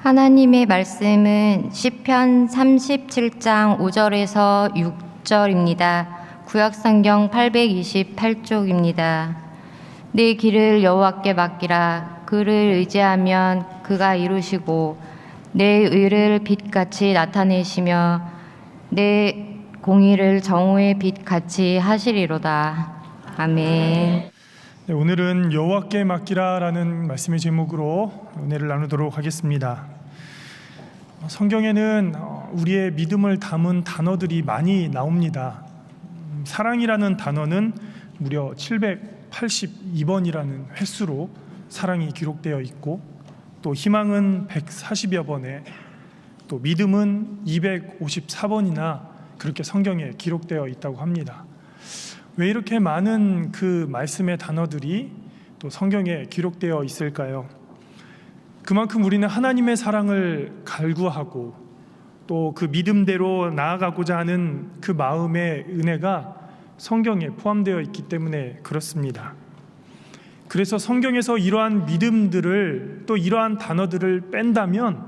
하나님의 말씀은 시편 37장 5절에서 6절입니다. 구약성경 828쪽입니다. 내 길을 여호와께 맡기라. 그를 의지하면 그가 이루시고 내 의를 빛같이 나타내시며 내 공의를 정오의 빛같이 하시리로다. 아멘. 네, 오늘은 여호와께 맡기라라는 말씀의 제목으로 은혜를 나누도록 하겠습니다. 성경에는 우리의 믿음을 담은 단어들이 많이 나옵니다. 사랑이라는 단어는 무려 782번이라는 횟수로 사랑이 기록되어 있고, 또 희망은 140여 번에, 또 믿음은 254번이나 그렇게 성경에 기록되어 있다고 합니다. 왜 이렇게 많은 그 말씀의 단어들이 또 성경에 기록되어 있을까요? 그만큼 우리는 하나님의 사랑을 갈구하고 또 그 믿음대로 나아가고자 하는 그 마음의 은혜가 성경에 포함되어 있기 때문에 그렇습니다. 그래서 성경에서 이러한 믿음들을, 또 이러한 단어들을 뺀다면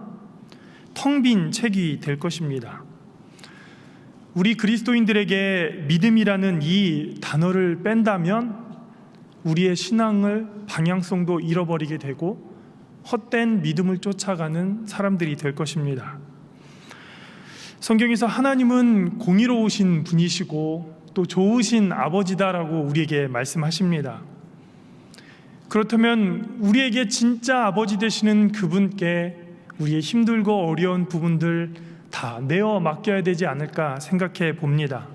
텅 빈 책이 될 것입니다. 우리 그리스도인들에게 믿음이라는 이 단어를 뺀다면 우리의 신앙을 방향성도 잃어버리게 되고 헛된 믿음을 쫓아가는 사람들이 될 것입니다. 성경에서 하나님은 공의로우신 분이시고 또 좋으신 아버지다라고 우리에게 말씀하십니다. 그렇다면 우리에게 진짜 아버지 되시는 그분께 우리의 힘들고 어려운 부분들 다 내어 맡겨야 되지 않을까 생각해 봅니다.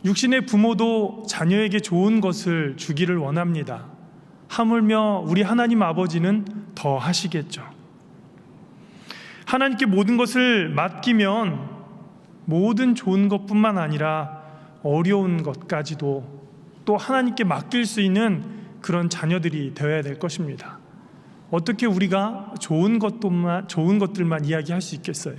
육신의 부모도 자녀에게 좋은 것을 주기를 원합니다. 하물며 우리 하나님 아버지는 더 하시겠죠. 하나님께 모든 것을 맡기면 모든 좋은 것뿐만 아니라 어려운 것까지도 또 하나님께 맡길 수 있는 그런 자녀들이 되어야 될 것입니다. 어떻게 우리가 좋은 것들만 이야기할 수 있겠어요?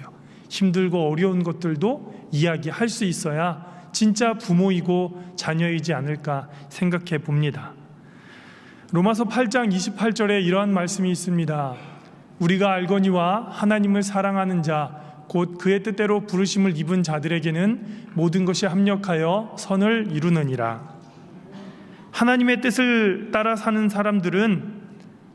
힘들고 어려운 것들도 이야기할 수 있어야 진짜 부모이고 자녀이지 않을까 생각해 봅니다. 로마서 8장 28절에 이러한 말씀이 있습니다. 우리가 알거니와 하나님을 사랑하는 자 곧 그의 뜻대로 부르심을 입은 자들에게는 모든 것이 합력하여 선을 이루느니라. 하나님의 뜻을 따라 사는 사람들은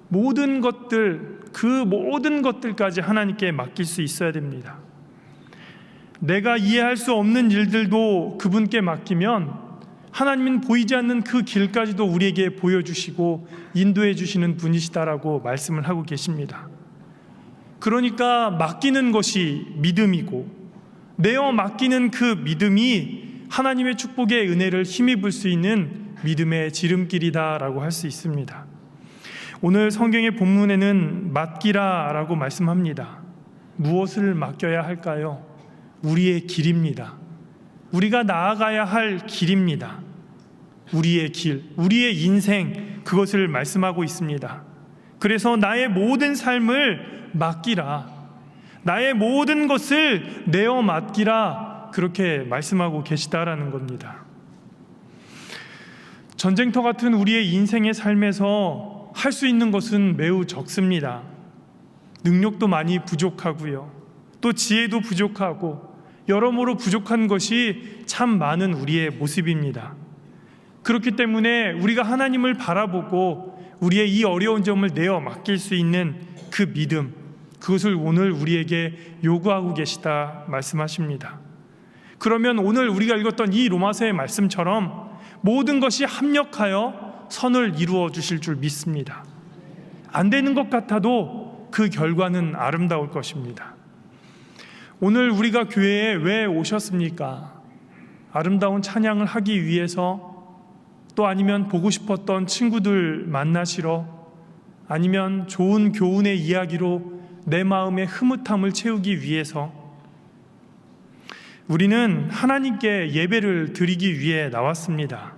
모든 것들, 그 모든 것들까지 하나님께 맡길 수 있어야 됩니다. 내가 이해할 수 없는 일들도 그분께 맡기면 하나님은 보이지 않는 그 길까지도 우리에게 보여주시고 인도해 주시는 분이시다라고 말씀을 하고 계십니다. 그러니까 맡기는 것이 믿음이고 내어 맡기는 그 믿음이 하나님의 축복의 은혜를 힘입을 수 있는 믿음의 지름길이다라고 할 수 있습니다. 오늘 성경의 본문에는 맡기라라고 말씀합니다. 무엇을 맡겨야 할까요? 우리의 길입니다. 우리가 나아가야 할 길입니다. 우리의 길, 우리의 인생, 그것을 말씀하고 있습니다. 그래서 나의 모든 삶을 맡기라, 나의 모든 것을 내어 맡기라, 그렇게 말씀하고 계시다라는 겁니다. 전쟁터 같은 우리의 인생의 삶에서 할 수 있는 것은 매우 적습니다. 능력도 많이 부족하고요, 또 지혜도 부족하고 여러모로 부족한 것이 참 많은 우리의 모습입니다. 그렇기 때문에 우리가 하나님을 바라보고 우리의 이 어려운 점을 내어 맡길 수 있는 그 믿음, 그것을 오늘 우리에게 요구하고 계시다 말씀하십니다. 그러면 오늘 우리가 읽었던 이 로마서의 말씀처럼 모든 것이 합력하여 선을 이루어 주실 줄 믿습니다. 안 되는 것 같아도 그 결과는 아름다울 것입니다. 오늘 우리가 교회에 왜 오셨습니까? 아름다운 찬양을 하기 위해서, 또 아니면 보고 싶었던 친구들 만나시러, 아니면 좋은 교훈의 이야기로 내 마음의 흐뭇함을 채우기 위해서, 우리는 하나님께 예배를 드리기 위해 나왔습니다.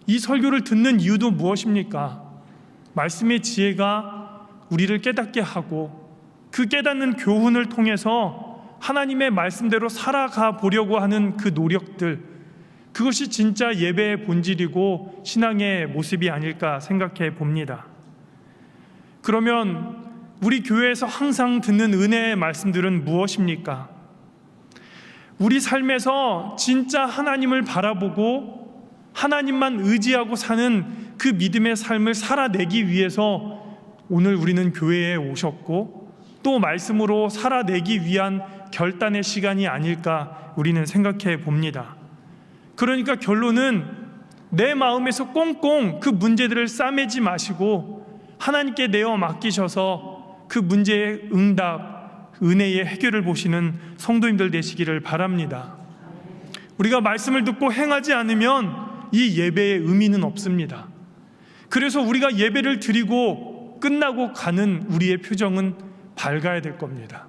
이 설교를 듣는 이유도 무엇입니까? 말씀의 지혜가 우리를 깨닫게 하고 그 깨닫는 교훈을 통해서 하나님의 말씀대로 살아가 보려고 하는 그 노력들, 그것이 진짜 예배의 본질이고 신앙의 모습이 아닐까 생각해 봅니다. 그러면 우리 교회에서 항상 듣는 은혜의 말씀들은 무엇입니까? 우리 삶에서 진짜 하나님을 바라보고 하나님만 의지하고 사는 그 믿음의 삶을 살아내기 위해서 오늘 우리는 교회에 오셨고 또 말씀으로 살아내기 위한 결단의 시간이 아닐까 우리는 생각해 봅니다. 그러니까 결론은 내 마음에서 꽁꽁 그 문제들을 싸매지 마시고 하나님께 내어 맡기셔서 그 문제의 응답, 은혜의 해결을 보시는 성도님들 되시기를 바랍니다. 우리가 말씀을 듣고 행하지 않으면 이 예배의 의미는 없습니다. 그래서 우리가 예배를 드리고 끝나고 가는 우리의 표정은 밝아야 될 겁니다.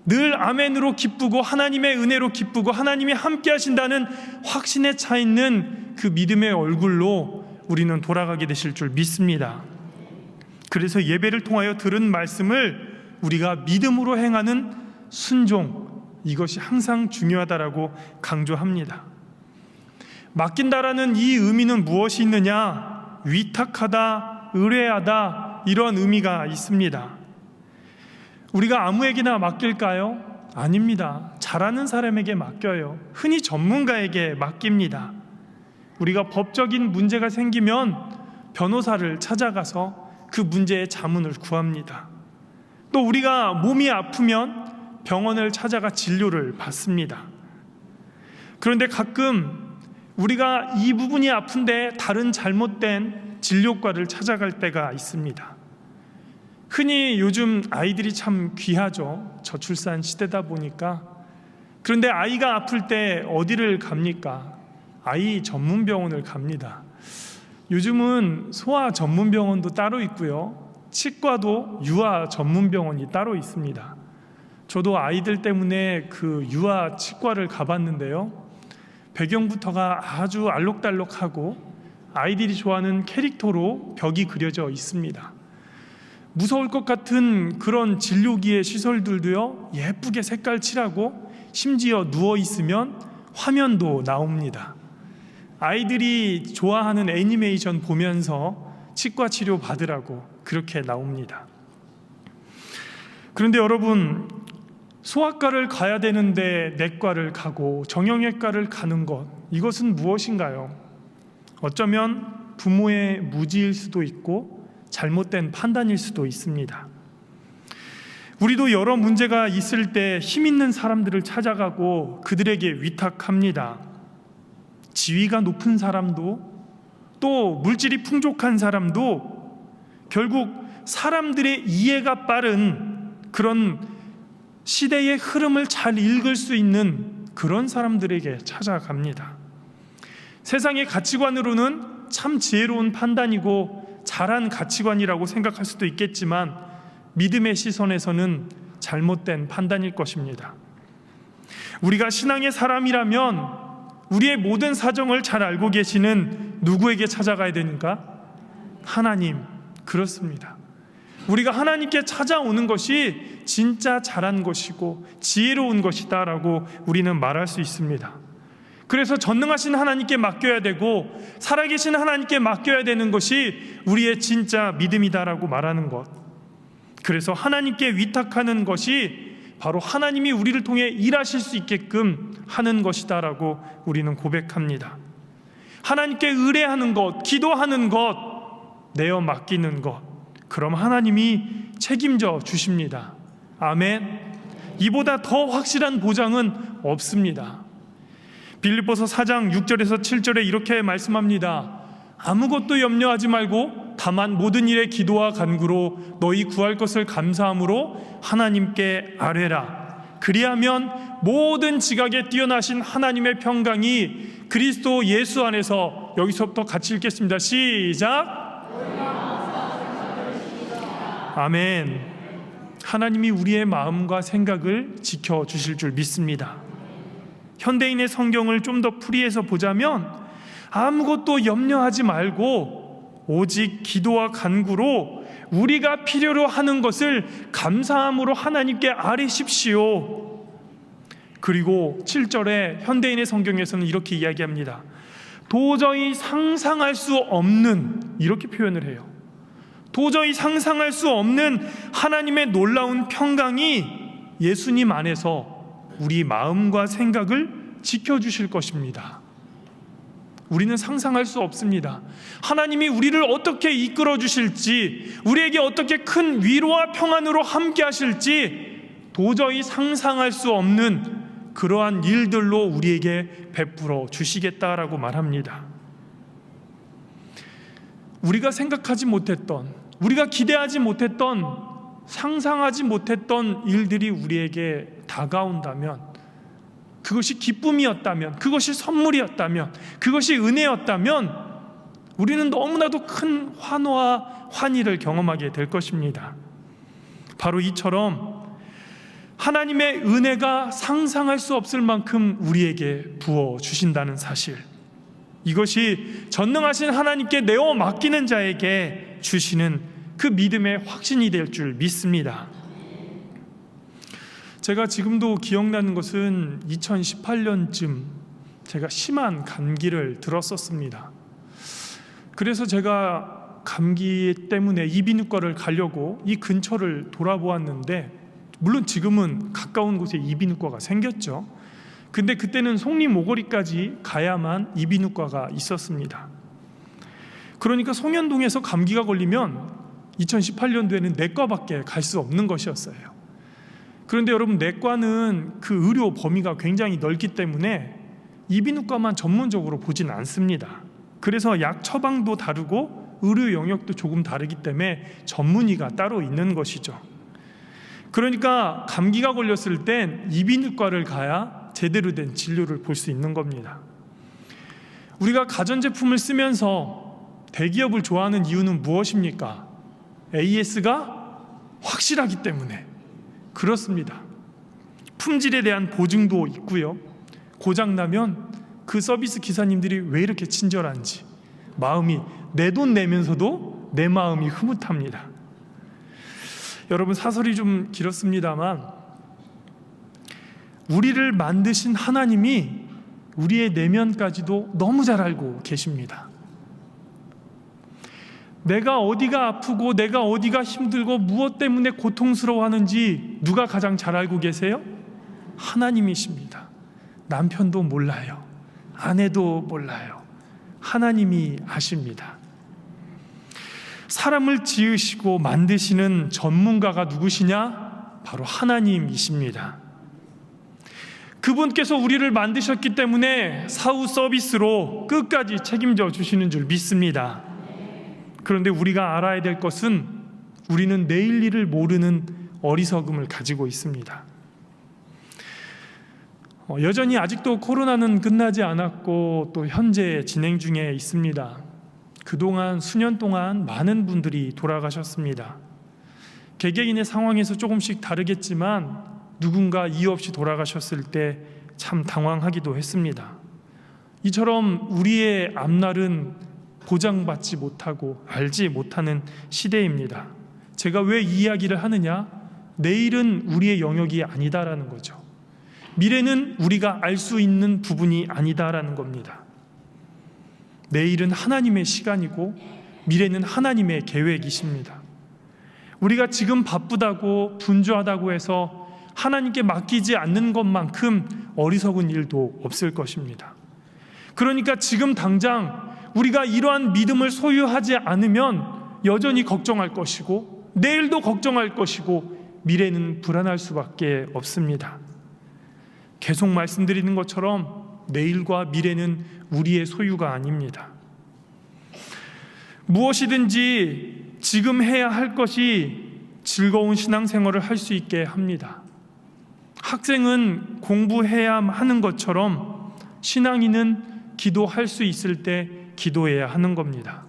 늘 아멘으로 기쁘고 하나님의 은혜로 기쁘고 하나님이 함께 하신다는 확신에 차 있는 그 믿음의 얼굴로 우리는 돌아가게 되실 줄 믿습니다. 그래서 예배를 통하여 들은 말씀을 우리가 믿음으로 행하는 순종, 이것이 항상 중요하다라고 강조합니다. 맡긴다라는 이 의미는 무엇이 있느냐? 위탁하다, 의뢰하다, 이런 의미가 있습니다. 우리가 아무에게나 맡길까요? 아닙니다. 잘하는 사람에게 맡겨요. 흔히 전문가에게 맡깁니다. 우리가 법적인 문제가 생기면 변호사를 찾아가서 그 문제의 자문을 구합니다. 또 우리가 몸이 아프면 병원을 찾아가 진료를 받습니다. 그런데 가끔 우리가 이 부분이 아픈데 다른 잘못된 진료과를 찾아갈 때가 있습니다. 흔히 요즘 아이들이 참 귀하죠. 저출산 시대다 보니까. 그런데 아이가 아플 때 어디를 갑니까? 아이 전문병원을 갑니다. 요즘은 소아 전문병원도 따로 있고요, 치과도 유아 전문병원이 따로 있습니다. 저도 아이들 때문에 그 유아 치과를 가봤는데요, 배경부터가 아주 알록달록하고 아이들이 좋아하는 캐릭터로 벽이 그려져 있습니다. 무서울 것 같은 그런 진료기의 시설들도요, 예쁘게 색깔 칠하고 심지어 누워있으면 화면도 나옵니다. 아이들이 좋아하는 애니메이션 보면서 치과 치료 받으라고 그렇게 나옵니다. 그런데 여러분, 소아과를 가야 되는데 내과를 가고 정형외과를 가는 것, 이것은 무엇인가요? 어쩌면 부모의 무지일 수도 있고 잘못된 판단일 수도 있습니다. 우리도 여러 문제가 있을 때 힘 있는 사람들을 찾아가고 그들에게 위탁합니다. 지위가 높은 사람도, 또 물질이 풍족한 사람도 결국 사람들의 이해가 빠른 그런 시대의 흐름을 잘 읽을 수 있는 그런 사람들에게 찾아갑니다. 세상의 가치관으로는 참 지혜로운 판단이고 잘한 가치관이라고 생각할 수도 있겠지만 믿음의 시선에서는 잘못된 판단일 것입니다. 우리가 신앙의 사람이라면 우리의 모든 사정을 잘 알고 계시는 누구에게 찾아가야 되는가? 하나님. 그렇습니다. 우리가 하나님께 찾아오는 것이 진짜 잘한 것이고 지혜로운 것이다 라고 우리는 말할 수 있습니다. 그래서 전능하신 하나님께 맡겨야 되고 살아계신 하나님께 맡겨야 되는 것이 우리의 진짜 믿음이다라고 말하는 것. 그래서 하나님께 위탁하는 것이 바로 하나님이 우리를 통해 일하실 수 있게끔 하는 것이다라고 우리는 고백합니다. 하나님께 의뢰하는 것, 기도하는 것, 내어 맡기는 것, 그럼 하나님이 책임져 주십니다. 아멘. 이보다 더 확실한 보장은 없습니다. 빌립보서 4장 6절에서 7절에 이렇게 말씀합니다. 아무것도 염려하지 말고 다만 모든 일에 기도와 간구로 너희 구할 것을 감사함으로 하나님께 아뢰라. 그리하면 모든 지각에 뛰어나신 하나님의 평강이 그리스도 예수 안에서, 여기서부터 같이 읽겠습니다. 시작. 아멘. 하나님이 우리의 마음과 생각을 지켜주실 줄 믿습니다. 현대인의 성경을 좀 더 풀이해서 보자면 아무것도 염려하지 말고 오직 기도와 간구로 우리가 필요로 하는 것을 감사함으로 하나님께 아뢰십시오. 그리고 7절에 현대인의 성경에서는 이렇게 이야기합니다. 도저히 상상할 수 없는, 이렇게 표현을 해요. 도저히 상상할 수 없는 하나님의 놀라운 평강이 예수님 안에서 우리 마음과 생각을 지켜주실 것입니다. 우리는 상상할 수 없습니다. 하나님이 우리를 어떻게 이끌어 주실지, 우리에게 어떻게 큰 위로와 평안으로 함께 하실지 도저히 상상할 수 없는 그러한 일들로 우리에게 베풀어 주시겠다라고 말합니다. 우리가 생각하지 못했던, 우리가 기대하지 못했던, 상상하지 못했던 일들이 우리에게 다가온다면, 그것이 기쁨이었다면, 그것이 선물이었다면, 그것이 은혜였다면 우리는 너무나도 큰 환호와 환희를 경험하게 될 것입니다. 바로 이처럼 하나님의 은혜가 상상할 수 없을 만큼 우리에게 부어주신다는 사실, 이것이 전능하신 하나님께 내어 맡기는 자에게 주시는 그 믿음의 확신이 될 줄 믿습니다. 제가 지금도 기억나는 것은 2018년쯤 제가 심한 감기를 들었었습니다. 그래서 제가 감기 때문에 이비인후과를 가려고 이 근처를 돌아보았는데, 물론 지금은 가까운 곳에 이비인후과가 생겼죠. 근데 그때는 송리모거리까지 가야만 이비인후과가 있었습니다. 그러니까 송현동에서 감기가 걸리면 2018년도에는 내과밖에 갈 수 없는 것이었어요. 그런데 여러분, 내과는 그 의료 범위가 굉장히 넓기 때문에 이비인후과만 전문적으로 보진 않습니다. 그래서 약 처방도 다르고 의료 영역도 조금 다르기 때문에 전문의가 따로 있는 것이죠. 그러니까 감기가 걸렸을 땐 이비인후과를 가야 제대로 된 진료를 볼 수 있는 겁니다. 우리가 가전제품을 쓰면서 대기업을 좋아하는 이유는 무엇입니까? AS가 확실하기 때문에. 그렇습니다. 품질에 대한 보증도 있고요. 고장나면 그 서비스 기사님들이 왜 이렇게 친절한지, 마음이, 내 돈 내면서도 내 마음이 흐뭇합니다. 여러분, 사설이 좀 길었습니다만 우리를 만드신 하나님이 우리의 내면까지도 너무 잘 알고 계십니다. 내가 어디가 아프고 내가 어디가 힘들고 무엇 때문에 고통스러워하는지 누가 가장 잘 알고 계세요? 하나님이십니다. 남편도 몰라요. 아내도 몰라요. 하나님이 아십니다. 사람을 지으시고 만드시는 전문가가 누구시냐? 바로 하나님이십니다. 그분께서 우리를 만드셨기 때문에 사후 서비스로 끝까지 책임져 주시는 줄 믿습니다. 그런데 우리가 알아야 될 것은 우리는 내일 일을 모르는 어리석음을 가지고 있습니다. 여전히 아직도 코로나는 끝나지 않았고 또 현재 진행 중에 있습니다. 그동안 수년 동안 많은 분들이 돌아가셨습니다. 개개인의 상황에서 조금씩 다르겠지만 누군가 이유 없이 돌아가셨을 때 참 당황하기도 했습니다. 이처럼 우리의 앞날은 보장받지 못하고 알지 못하는 시대입니다. 제가 왜 이 이야기를 하느냐? 내일은 우리의 영역이 아니다라는 거죠. 미래는 우리가 알 수 있는 부분이 아니다라는 겁니다. 내일은 하나님의 시간이고 미래는 하나님의 계획이십니다. 우리가 지금 바쁘다고 분주하다고 해서 하나님께 맡기지 않는 것만큼 어리석은 일도 없을 것입니다. 그러니까 지금 당장 우리가 이러한 믿음을 소유하지 않으면 여전히 걱정할 것이고 내일도 걱정할 것이고 미래는 불안할 수밖에 없습니다. 계속 말씀드리는 것처럼 내일과 미래는 우리의 소유가 아닙니다. 무엇이든지 지금 해야 할 것이 즐거운 신앙생활을 할 수 있게 합니다. 학생은 공부해야 하는 것처럼 신앙인은 기도할 수 있을 때 기도해야 하는 겁니다.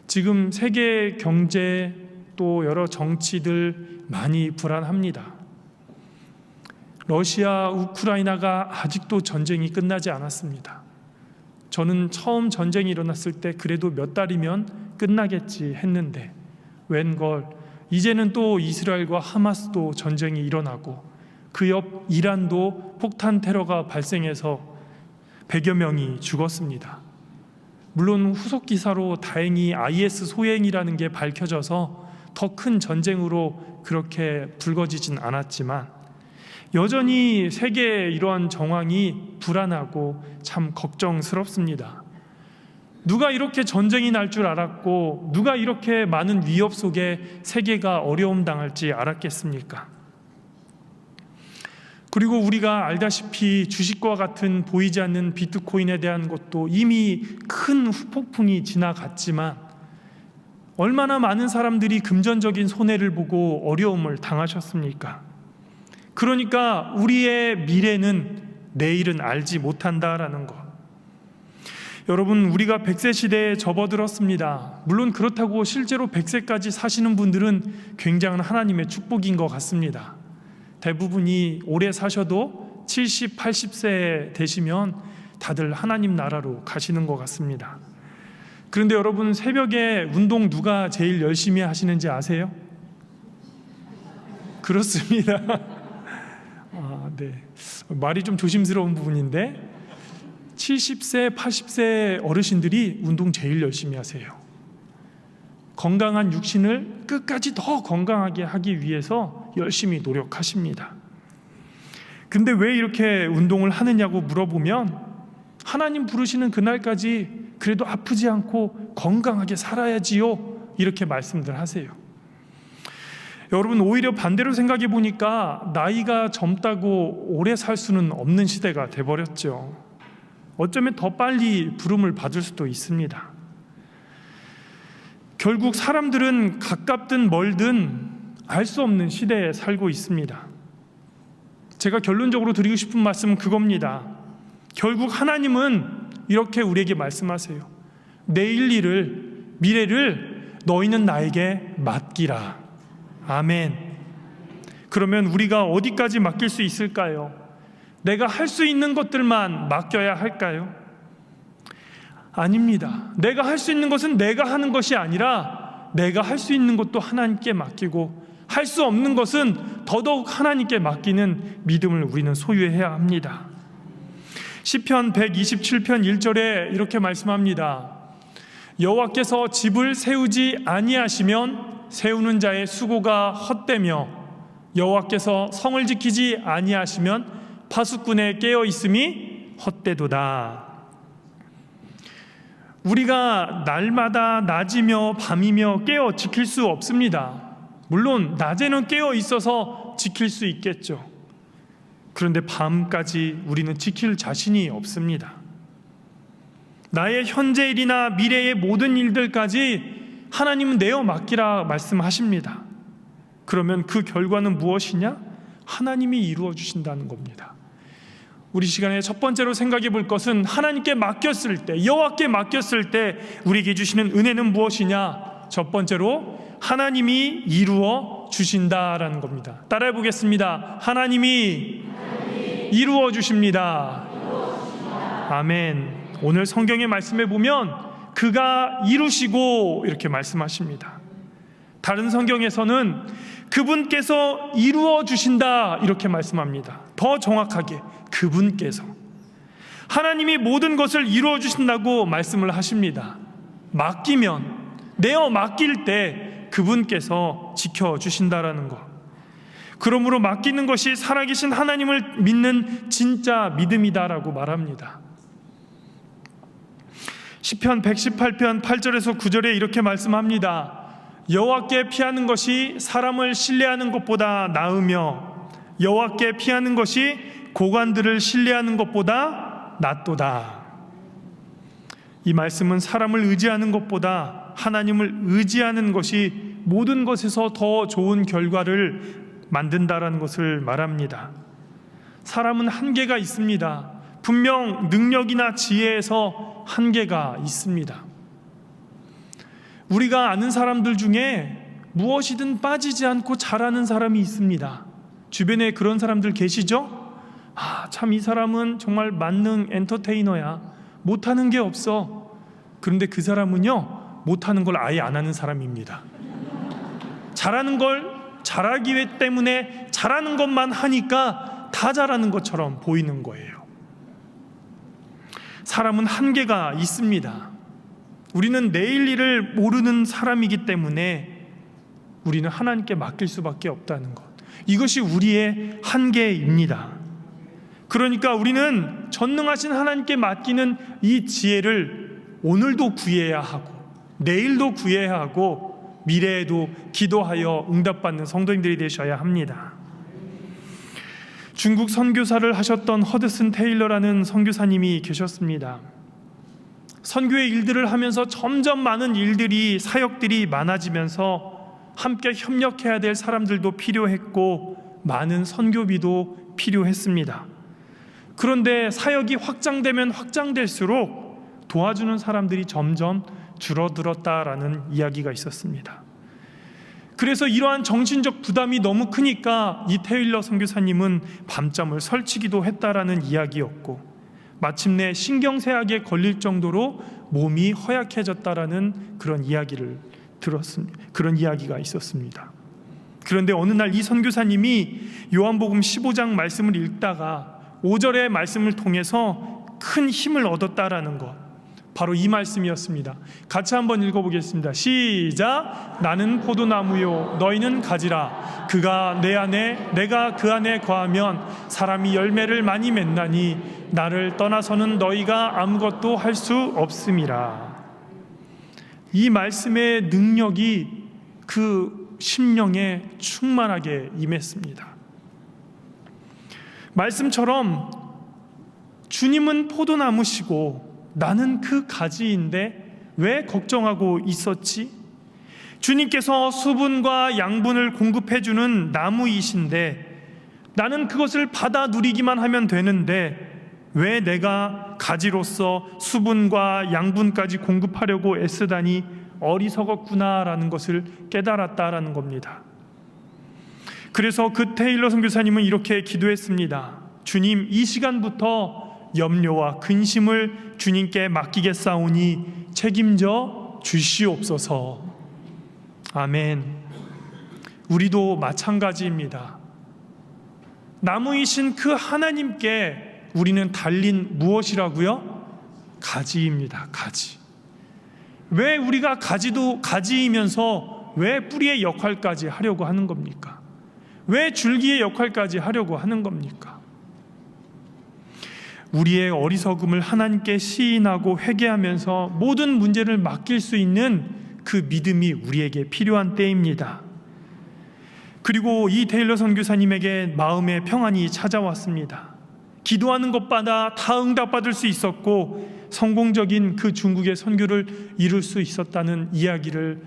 지금 세계 경제 또 여러 정치들 많이 불안합니다. 러시아, 우크라이나가 아직도 전쟁이 끝나지 않았습니다. 저는 처음 전쟁이 일어났을 때 그래도 몇 달이면 끝나겠지 했는데 웬걸 이제는 또 이스라엘과 하마스도 전쟁이 일어나고 그 옆 이란도 폭탄 테러가 발생해서 100여 명이 죽었습니다. 물론 후속 기사로 다행히 IS 소행이라는 게 밝혀져서 더 큰 전쟁으로 그렇게 불거지진 않았지만 여전히 세계의 이러한 정황이 불안하고 참 걱정스럽습니다. 누가 이렇게 전쟁이 날 줄 알았고 누가 이렇게 많은 위협 속에 세계가 어려움 당할지 알았겠습니까? 그리고 우리가 알다시피 주식과 같은 보이지 않는 비트코인에 대한 것도 이미 큰 후폭풍이 지나갔지만 얼마나 많은 사람들이 금전적인 손해를 보고 어려움을 당하셨습니까? 그러니까 우리의 미래는 내일은 알지 못한다라는 것. 여러분, 우리가 100세 시대에 접어들었습니다. 물론 그렇다고 실제로 100세까지 사시는 분들은 굉장한 하나님의 축복인 것 같습니다. 대부분이 오래 사셔도 70, 80세 되시면 다들 하나님 나라로 가시는 것 같습니다. 그런데 여러분, 새벽에 운동 누가 제일 열심히 하시는지 아세요? 그렇습니다. 네. 말이 좀 조심스러운 부분인데 70세, 80세 어르신들이 운동 제일 열심히 하세요. 건강한 육신을 끝까지 더 건강하게 하기 위해서 열심히 노력하십니다. 근데 왜 이렇게 운동을 하느냐고 물어보면 하나님 부르시는 그날까지 그래도 아프지 않고 건강하게 살아야지요, 이렇게 말씀들 하세요. 여러분, 오히려 반대로 생각해 보니까 나이가 젊다고 오래 살 수는 없는 시대가 돼버렸죠. 어쩌면 더 빨리 부름을 받을 수도 있습니다. 결국 사람들은 가깝든 멀든 알 수 없는 시대에 살고 있습니다. 제가 결론적으로 드리고 싶은 말씀은 그겁니다. 결국 하나님은 이렇게 우리에게 말씀하세요. 내일 일을, 미래를 너희는 나에게 맡기라. 아멘. 그러면 우리가 어디까지 맡길 수 있을까요? 내가 할 수 있는 것들만 맡겨야 할까요? 아닙니다. 내가 할 수 있는 것은 내가 하는 것이 아니라 내가 할 수 있는 것도 하나님께 맡기고 할 수 없는 것은 더더욱 하나님께 맡기는 믿음을 우리는 소유해야 합니다. 시편 127편 1절에 이렇게 말씀합니다. 여호와께서 집을 세우지 아니하시면 세우는 자의 수고가 헛되며 여호와께서 성을 지키지 아니하시면 파수꾼의 깨어 있음이 헛되도다. 우리가 날마다 낮이며 밤이며 깨어 지킬 수 없습니다. 물론 낮에는 깨어 있어서 지킬 수 있겠죠. 그런데 밤까지 우리는 지킬 자신이 없습니다. 나의 현재 일이나 미래의 모든 일들까지 하나님은 내어 맡기라 말씀하십니다. 그러면 그 결과는 무엇이냐? 하나님이 이루어 주신다는 겁니다. 우리 시간에 첫 번째로 생각해 볼 것은 하나님께 맡겼을 때, 여호와께 맡겼을 때 우리에게 주시는 은혜는 무엇이냐? 첫 번째로 하나님이 이루어 주신다라는 겁니다. 따라해 보겠습니다. 하나님이 이루어 주십니다. 아멘. 오늘 성경의 말씀에 보면 그가 이루시고 이렇게 말씀하십니다. 다른 성경에서는 그분께서 이루어 주신다 이렇게 말씀합니다. 더 정확하게 그분께서, 하나님이 모든 것을 이루어 주신다고 말씀을 하십니다. 맡기면, 내어 맡길 때 그분께서 지켜주신다라는 것. 그러므로 맡기는 것이 살아계신 하나님을 믿는 진짜 믿음이다라고 말합니다. 시편 118편 8절에서 9절에 이렇게 말씀합니다. 여호와께 피하는 것이 사람을 신뢰하는 것보다 나으며 여호와께 피하는 것이 고관들을 신뢰하는 것보다 낫도다. 이 말씀은 사람을 의지하는 것보다 하나님을 의지하는 것이 모든 것에서 더 좋은 결과를 만든다라는 것을 말합니다. 사람은 한계가 있습니다. 분명 능력이나 지혜에서 한계가 있습니다. 우리가 아는 사람들 중에 무엇이든 빠지지 않고 잘하는 사람이 있습니다. 주변에 그런 사람들 계시죠? 참 이 사람은 정말 만능 엔터테이너야. 못하는 게 없어. 그런데 그 사람은요, 못하는 걸 아예 안 하는 사람입니다. 잘하는 걸 잘하기 때문에 잘하는 것만 하니까 다 잘하는 것처럼 보이는 거예요. 사람은 한계가 있습니다. 우리는 내일 일을 모르는 사람이기 때문에 우리는 하나님께 맡길 수밖에 없다는 것, 이것이 우리의 한계입니다. 그러니까 우리는 전능하신 하나님께 맡기는 이 지혜를 오늘도 구해야 하고 내일도 구해야 하고 미래에도 기도하여 응답받는 성도님들이 되셔야 합니다. 중국 선교사를 하셨던 허드슨 테일러라는 선교사님이 계셨습니다. 선교의 일들을 하면서 점점 많은 일들이, 사역들이 많아지면서 함께 협력해야 될 사람들도 필요했고 많은 선교비도 필요했습니다. 그런데 사역이 확장되면 확장될수록 도와주는 사람들이 점점 줄어들었다라는 이야기가 있었습니다. 그래서 이러한 정신적 부담이 너무 크니까 이 테일러 선교사님은 밤잠을 설치기도 했다라는 이야기였고, 마침내 신경쇠약에 걸릴 정도로 몸이 허약해졌다라는 그런 이야기를 들었습니다. 그런 이야기가 있었습니다. 그런데 어느 날 이 선교사님이 요한복음 15장 말씀을 읽다가 5절의 말씀을 통해서 큰 힘을 얻었다라는 것, 바로 이 말씀이었습니다. 같이 한번 읽어보겠습니다. 시작. 나는 포도나무요 너희는 가지라. 그가 내 안에 내가 그 안에 거하면 사람이 열매를 많이 맺나니 나를 떠나서는 너희가 아무것도 할 수 없음이라. 이 말씀의 능력이 그 심령에 충만하게 임했습니다. 말씀처럼 주님은 포도나무시고 나는 그 가지인데 왜 걱정하고 있었지? 주님께서 수분과 양분을 공급해주는 나무이신데 나는 그것을 받아 누리기만 하면 되는데 왜 내가 가지로서 수분과 양분까지 공급하려고 애쓰다니 어리석었구나라는 것을 깨달았다라는 겁니다. 그래서 그 테일러 선교사님은 이렇게 기도했습니다. 주님, 이 시간부터 염려와 근심을 주님께 맡기겠사오니 책임져 주시옵소서. 아멘. 우리도 마찬가지입니다. 나무이신 그 하나님께 우리는 달린 무엇이라고요? 가지입니다. 가지. 왜 우리가 가지이면서 왜 뿌리의 역할까지 하려고 하는 겁니까? 왜 줄기의 역할까지 하려고 하는 겁니까? 우리의 어리석음을 하나님께 시인하고 회개하면서 모든 문제를 맡길 수 있는 그 믿음이 우리에게 필요한 때입니다. 그리고 이 테일러 선교사님에게 마음의 평안이 찾아왔습니다. 기도하는 것마다 다 응답받을 수 있었고 성공적인 그 중국의 선교를 이룰 수 있었다는 이야기를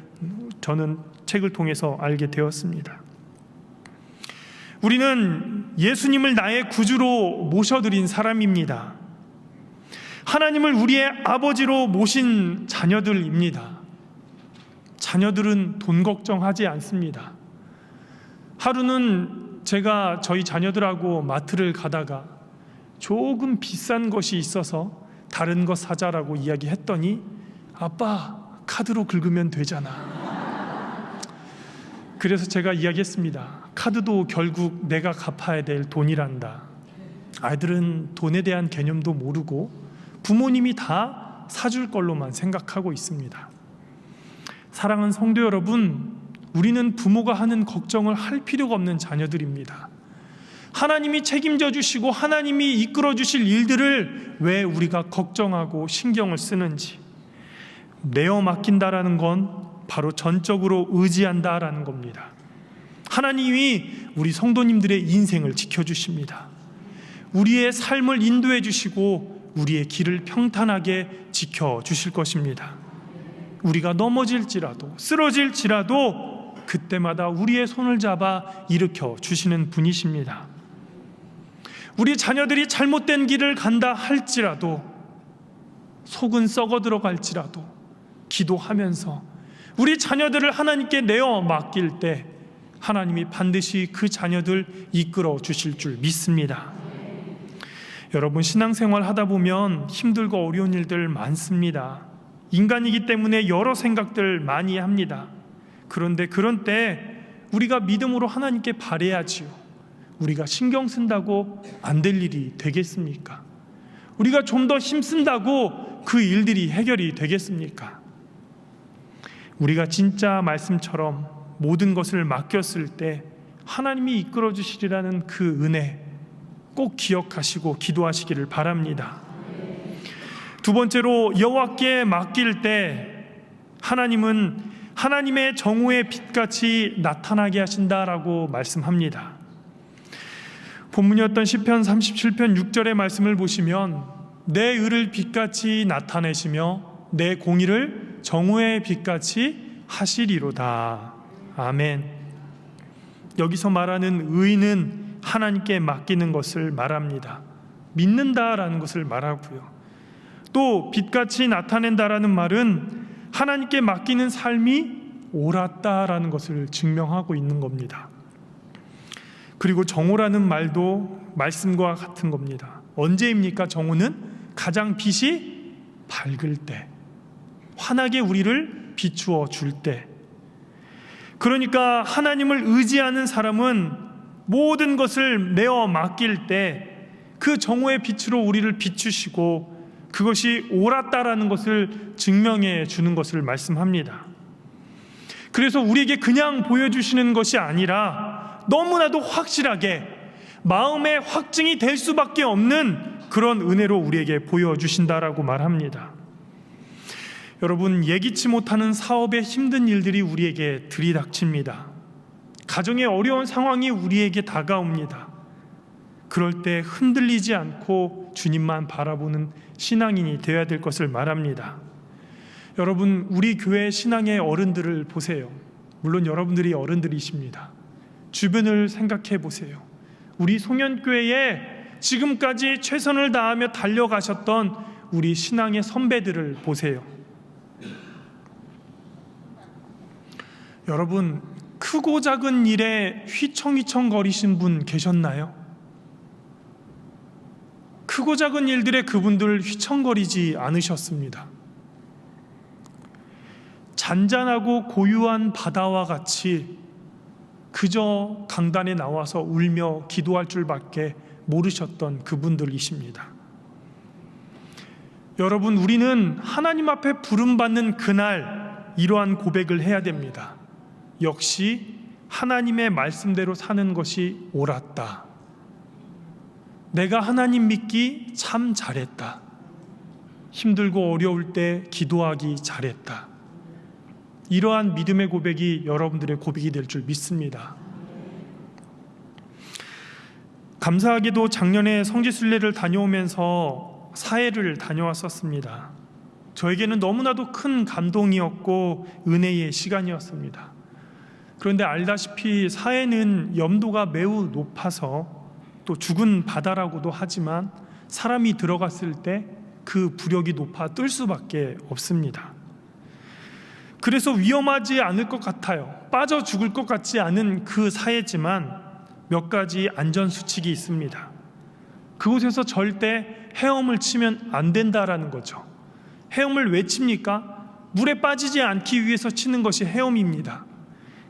저는 책을 통해서 알게 되었습니다. 우리는 예수님을 나의 구주로 모셔드린 사람입니다. 하나님을 우리의 아버지로 모신 자녀들입니다. 자녀들은 돈 걱정하지 않습니다. 하루는 제가 저희 자녀들하고 마트를 가다가 조금 비싼 것이 있어서 다른 거 사자라고 이야기했더니 아빠, 카드로 긁으면 되잖아. 그래서 제가 이야기했습니다. 카드도 결국 내가 갚아야 될 돈이란다. 아이들은 돈에 대한 개념도 모르고 부모님이 다 사줄 걸로만 생각하고 있습니다. 사랑하는 성도 여러분, 우리는 부모가 하는 걱정을 할 필요가 없는 자녀들입니다. 하나님이 책임져 주시고 하나님이 이끌어 주실 일들을 왜 우리가 걱정하고 신경을 쓰는지, 내어 맡긴다라는 건 바로 전적으로 의지한다라는 겁니다. 하나님이 우리 성도님들의 인생을 지켜주십니다. 우리의 삶을 인도해 주시고 우리의 길을 평탄하게 지켜주실 것입니다. 우리가 넘어질지라도 쓰러질지라도 그때마다 우리의 손을 잡아 일으켜 주시는 분이십니다. 우리 자녀들이 잘못된 길을 간다 할지라도, 속은 썩어 들어갈지라도 기도하면서 우리 자녀들을 하나님께 내어 맡길 때 하나님이 반드시 그 자녀들 이끌어 주실 줄 믿습니다. 여러분, 신앙생활 하다 보면 힘들고 어려운 일들 많습니다. 인간이기 때문에 여러 생각들 많이 합니다. 그런데 그런 때 우리가 믿음으로 하나님께 바라야지요. 우리가 신경 쓴다고 안 될 일이 되겠습니까? 우리가 좀 더 힘쓴다고 그 일들이 해결이 되겠습니까? 우리가 진짜 말씀처럼 모든 것을 맡겼을 때 하나님이 이끌어 주시리라는 그 은혜 꼭 기억하시고 기도하시기를 바랍니다. 두 번째로, 여호와께 맡길 때 하나님은 하나님의 정오의 빛같이 나타나게 하신다라고 말씀합니다. 본문이었던 시편 37편 6절의 말씀을 보시면 내 의를 빛같이 나타내시며 내 공의를 정오의 빛같이 하시리로다. 아멘. 여기서 말하는 의는 하나님께 맡기는 것을 말합니다. 믿는다라는 것을 말하고요. 또 빛같이 나타낸다라는 말은 하나님께 맡기는 삶이 옳았다라는 것을 증명하고 있는 겁니다. 그리고 정오라는 말도 말씀과 같은 겁니다. 언제입니까? 정오는 가장 빛이 밝을 때, 환하게 우리를 비추어 줄 때. 그러니까 하나님을 의지하는 사람은 모든 것을 내어 맡길 때 그 정오의 빛으로 우리를 비추시고 그것이 옳았다라는 것을 증명해 주는 것을 말씀합니다. 그래서 우리에게 그냥 보여주시는 것이 아니라 너무나도 확실하게 마음의 확증이 될 수밖에 없는 그런 은혜로 우리에게 보여주신다라고 말합니다. 여러분, 예기치 못하는 사업에 힘든 일들이 우리에게 들이닥칩니다. 가정의 어려운 상황이 우리에게 다가옵니다. 그럴 때 흔들리지 않고 주님만 바라보는 신앙인이 되어야 될 것을 말합니다. 여러분, 우리 교회 신앙의 어른들을 보세요. 물론 여러분들이 어른들이십니다. 주변을 생각해 보세요. 우리 송년교회에 지금까지 최선을 다하며 달려가셨던 우리 신앙의 선배들을 보세요. 여러분, 크고 작은 일에 휘청휘청 거리신 분 계셨나요? 크고 작은 일들에 그분들 휘청거리지 않으셨습니다. 잔잔하고 고요한 바다와 같이 그저 강단에 나와서 울며 기도할 줄밖에 모르셨던 그분들이십니다. 여러분, 우리는 하나님 앞에 부름받는 그날 이러한 고백을 해야 됩니다. 역시 하나님의 말씀대로 사는 것이 옳았다. 내가 하나님 믿기 참 잘했다. 힘들고 어려울 때 기도하기 잘했다. 이러한 믿음의 고백이 여러분들의 고백이 될 줄 믿습니다. 감사하게도 작년에 성지순례를 다녀오면서 사해를 다녀왔었습니다. 저에게는 너무나도 큰 감동이었고 은혜의 시간이었습니다. 그런데 알다시피 사해는 염도가 매우 높아서 또 죽은 바다라고도 하지만 사람이 들어갔을 때 그 부력이 높아 뜰 수밖에 없습니다. 그래서 위험하지 않을 것 같아요. 빠져 죽을 것 같지 않은 그 사해지만 몇 가지 안전수칙이 있습니다. 그곳에서 절대 헤엄을 치면 안 된다라는 거죠. 헤엄을 왜 칩니까? 물에 빠지지 않기 위해서 치는 것이 헤엄입니다.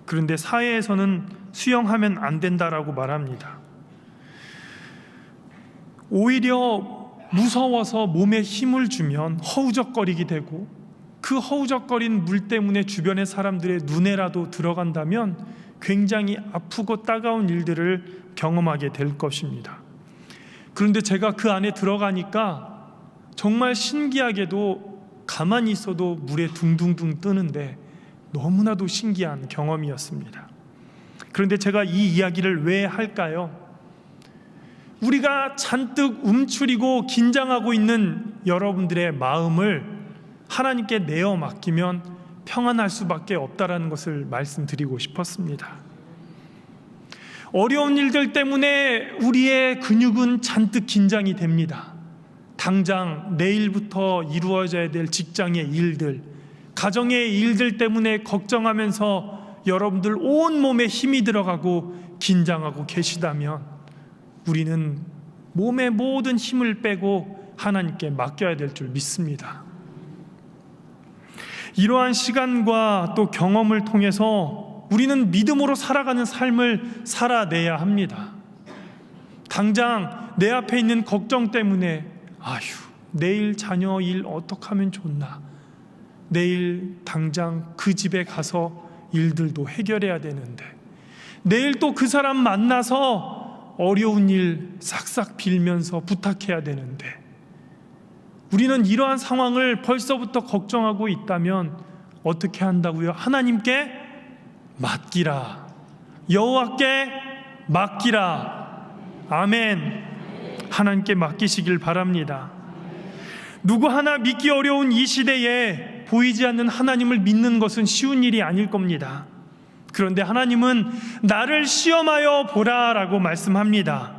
그런데 사해에서는 수영하면 안 된다라고 말합니다. 오히려 무서워서 몸에 힘을 주면 허우적거리게 되고 그 허우적거린 물 때문에 주변의 사람들의 눈에라도 들어간다면 굉장히 아프고 따가운 일들을 경험하게 될 것입니다. 그런데 제가 그 안에 들어가니까 정말 신기하게도 가만히 있어도 물에 둥둥둥 뜨는데 너무나도 신기한 경험이었습니다. 그런데 제가 이 이야기를 왜 할까요? 우리가 잔뜩 움츠리고 긴장하고 있는 여러분들의 마음을 하나님께 내어 맡기면 평안할 수밖에 없다라는 것을 말씀드리고 싶었습니다. 어려운 일들 때문에 우리의 근육은 잔뜩 긴장이 됩니다. 당장 내일부터 이루어져야 될 직장의 일들, 가정의 일들 때문에 걱정하면서 여러분들 온몸에 힘이 들어가고 긴장하고 계시다면 우리는 몸의 모든 힘을 빼고 하나님께 맡겨야 될 줄 믿습니다. 이러한 시간과 또 경험을 통해서 우리는 믿음으로 살아가는 삶을 살아내야 합니다. 당장 내 앞에 있는 걱정 때문에 내일 자녀 일 어떻게 하면 좋나, 내일 당장 그 집에 가서 일들도 해결해야 되는데, 내일 또 그 사람 만나서 어려운 일 싹싹 빌면서 부탁해야 되는데, 우리는 이러한 상황을 벌써부터 걱정하고 있다면 어떻게 한다고요? 하나님께 맡기라. 여호와께 맡기라. 아멘. 하나님께 맡기시길 바랍니다. 누구 하나 믿기 어려운 이 시대에 보이지 않는 하나님을 믿는 것은 쉬운 일이 아닐 겁니다. 그런데 하나님은 나를 시험하여 보라라고 말씀합니다.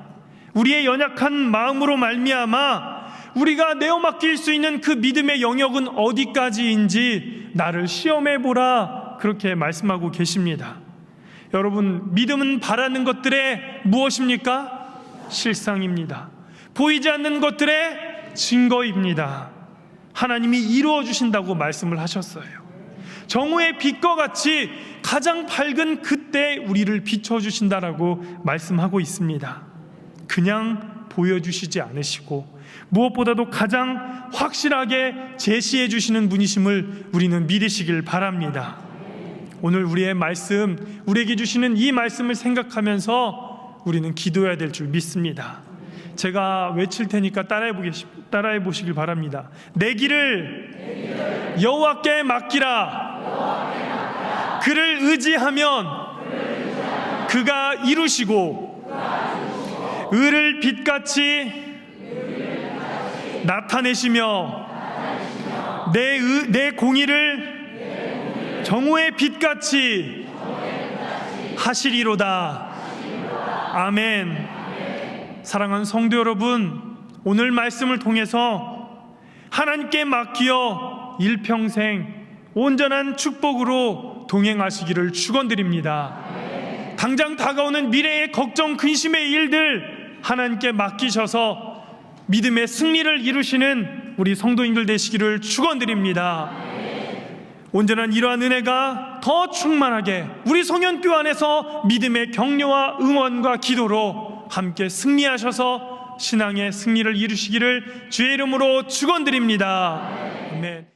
우리의 연약한 마음으로 말미암아 우리가 내어 맡길 수 있는 그 믿음의 영역은 어디까지인지 나를 시험해 보라, 그렇게 말씀하고 계십니다. 여러분, 믿음은 바라는 것들의 무엇입니까? 실상입니다. 보이지 않는 것들의 증거입니다. 하나님이 이루어 주신다고 말씀을 하셨어요. 정오의 빛과 같이 가장 밝은 그때 우리를 비춰주신다라고 말씀하고 있습니다. 그냥 보여주시지 않으시고 무엇보다도 가장 확실하게 제시해 주시는 분이심을 우리는 믿으시길 바랍니다. 오늘 우리의 말씀, 우리에게 주시는 이 말씀을 생각하면서 우리는 기도해야 될 줄 믿습니다. 제가 외칠 테니까 따라해 보시길 바랍니다. 내 길을 여호와께 맡기라. 그를 의지하면 그가 이루시고 의를 빛같이 나타내시며 내 공의를 정오의 빛같이 하시리로다. 아멘. 사랑하는 성도 여러분, 오늘 말씀을 통해서 하나님께 맡기어 일평생 온전한 축복으로 동행하시기를 축원드립니다. 당장 다가오는 미래의 걱정, 근심의 일들 하나님께 맡기셔서 믿음의 승리를 이루시는 우리 성도님들 되시기를 축원드립니다. 온전한 이러한 은혜가 더 충만하게 우리 성현교 안에서 믿음의 격려와 응원과 기도로 함께 승리하셔서 신앙의 승리를 이루시기를 주의 이름으로 축원드립니다. 아멘.